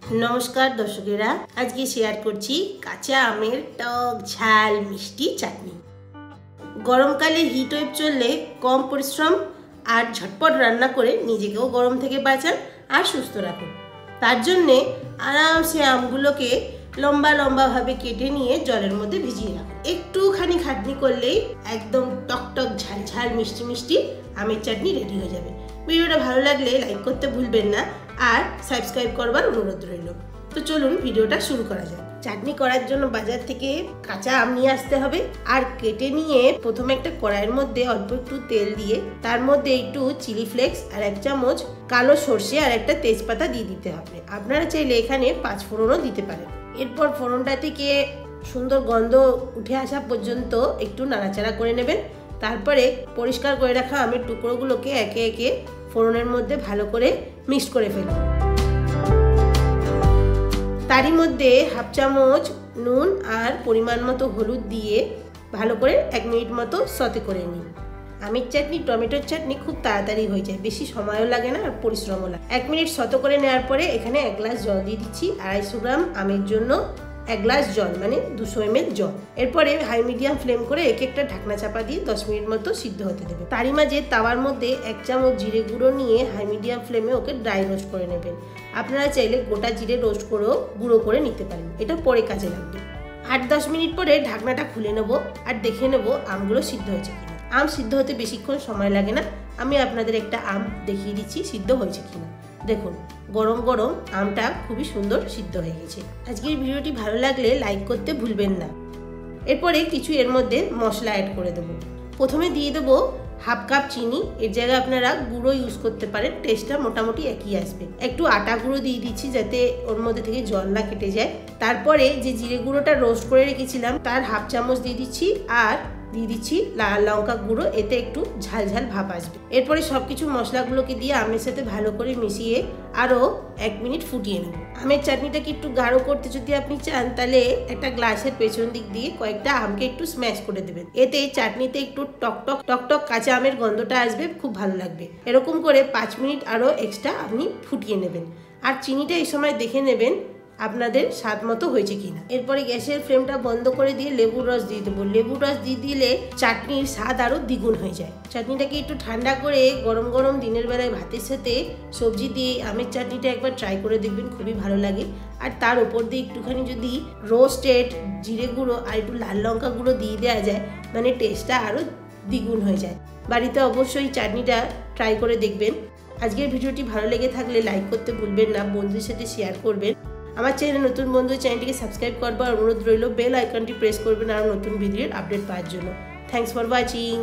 नमस्कार दर्शकेरा आज के शेयर करছি কাঁচা আমের টক ঝাল মিষ্টি চাটনি। গরমকালে হিট ওয়েভ চললে কম পরিশ্রম আর ঝটপট রান্না করে নিজেকেও গরম থেকে বাঁচান আর সুস্থ রাখুন। তার জন্য আরামসে আমগুলোকে লম্বা লম্বা ভাবে কেটে নিয়ে জলের মধ্যে ভিজিয়ে রাখুন। একটুখানি খাটনি করলেই একদম টকটক ঝাল ঝাল মিষ্টি মিষ্টি আমের চাটনি রেডি হয়ে যাবে। ভিডিওটা ভালো লাগলে লাইক করতে ভুলবেন না আর সাবস্ক্রাইব করবার অনুরোধ রইল। তো চলুন ভিডিওটা শুরু করা যাক। চাটনি করার জন্য বাজার থেকে কাঁচা আম নিয়ে আসতে হবে আর কেটে নিয়ে প্রথমে একটা কড়াইয়ের মধ্যে অল্প একটু তেল দিয়ে তার মধ্যে একটু চিলি ফ্লেক্স আর 1 চামচ কালো সর্ষে আর একটা তেজপাতা দিয়ে দিতে হবে। আপনারা চাইলে এখানে 5 ফোড়নও দিতে পারেন। এরপর ফোড়নটা থেকে সুন্দর গন্ধ উঠে আসা পর্যন্ত একটু নাড়াচাড়া করে নেবেন। তারপরে পরিষ্কার করে রাখা আমের টুকরোগুলোকে একে একে ফোড়নের মধ্যে ভালো করে মিক্স করে ফেলুন। তারই মধ্যে 1/2 চামচ নুন আর পরিমাণ মতো হলুদ দিয়ে ভালো করে 1 মিনিট মতো সতে করে নিন। আমের চাটনি টমেটোর চাটনি খুব তাড়াতাড়ি হয়ে যায়, বেশি সময়ও লাগে না আর পরিশ্রমও লাগে। 1 মিনিট সতে করে নেওয়ার পরে এখানে 1 গ্লাস জল দিয়ে দিচ্ছি। 250 গ্রাম আমের জন্য 1 গ্লাস জল মানে 200 ml জল। এরপরে হাই মিডিয়াম ফ্লেম করে এক একটা ঢাকনা চাপা দিয়ে 10 মিনিট মতো সিদ্ধ হতে দেবে। তারই মাঝে তাওয়ার মধ্যে 1 চামচ জিরে গুঁড়ো নিয়ে হাই মিডিয়াম ফ্লেমে ওকে ড্রাই রোস্ট করে নেবেন। আপনারা চাইলে গোটা জিরে রোস্ট করেও গুঁড়ো করে নিতে পারেন, এটা পরে কাজে লাগবে। 8-10 মিনিট পরে ঢাকনাটা খুলে নেব আর দেখে নেব আমগুলো সিদ্ধ হয়েছে কিনা। আম সিদ্ধ হতে বেশিক্ষণ সময় লাগে না, আমি আপনাদের একটা আম দেখিয়ে দিচ্ছি সিদ্ধ হয়েছে কিনা। দেখুন গরম গরম আমটা খুবই সুন্দর সিদ্ধ হয়ে গেছে। আজকের ভিডিওটি ভালো লাগলে লাইক করতে ভুলবেন না। এরপরে কিছু এর মধ্যে মশলা অ্যাড করে দেবো। প্রথমে দিয়ে দেবো 1/2 কাপ চিনি, এর জায়গায় আপনারা গুঁড়ো ইউজ করতে পারেন, টেস্টটা মোটামুটি একই আসবে। একটু আটা গুঁড়ো দিয়ে দিচ্ছি যাতে ওর মধ্যে থেকে জল না কেটে যায়। তারপরে যে জিরে গুঁড়োটা রোস্ট করে রেখেছিলাম তার 1/2 চামচ দিয়ে দিচ্ছি আর দিয়ে দিচ্ছি লাল লঙ্কা গুঁড়ো, এতে একটু ঝাল ঝাল ভাব আসবে। এরপরে সবকিছু মশলাগুলোকে দিয়ে আমের সাথে ভালো করে মিশিয়ে আরও 1 মিনিট ফুটিয়ে নেব। আমের চাটনিটাকে একটু গাঢ় করতে যদি আপনি চান তাহলে একটা গ্লাসের পেছন দিক দিয়ে কয়েকটা আমকে একটু স্ম্যাশ করে দেবেন, এতে চাটনিতে একটু টকটক টকটক কাঁচা আমের গন্ধটা আসবে, খুব ভালো লাগবে। এরকম করে 5 মিনিট আরও এক্সট্রা আপনি ফুটিয়ে নেবেন আর চিনিটা এই সময় দেখে নেবেন আপনাদের স্বাদ মতো হয়েছে কিনা। এরপরে গ্যাসের ফ্লেমটা বন্ধ করে দিয়ে লেবুর রস দিয়ে দেবো। লেবুর রস দিয়ে দিলে চাটনির স্বাদ আরও দ্বিগুণ হয়ে যায়। চাটনিটাকে একটু ঠান্ডা করে গরম গরম দিনের বেলায় ভাতের সাথে সবজি দিয়ে আমের চাটনিটা একবার ট্রাই করে দেখবেন, খুবই ভালো লাগে। আর তার উপর দিয়ে একটুখানি যদি রোস্টেড জিরে গুঁড়ো আর একটু লাল লঙ্কা গুঁড়ো দিয়ে দেওয়া যায় মানে টেস্টটা আরও দ্বিগুণ হয়ে যায়। বাড়িতে অবশ্যই চাটনিটা ট্রাই করে দেখবেন। আজকের ভিডিওটি ভালো লেগে থাকলে লাইক করতে ভুলবেন না, বন্ধুদের সাথে শেয়ার করবেন। আমার চ্যানেলে নতুন বন্ধু চ্যানেলটিকে সাবস্ক্রাইব করবার অনুরোধ রইল। বেল আইকনটি প্রেস করবেন আর নতুন ভিডিওর আপডেট পাওয়ার জন্য। Thanks for watching.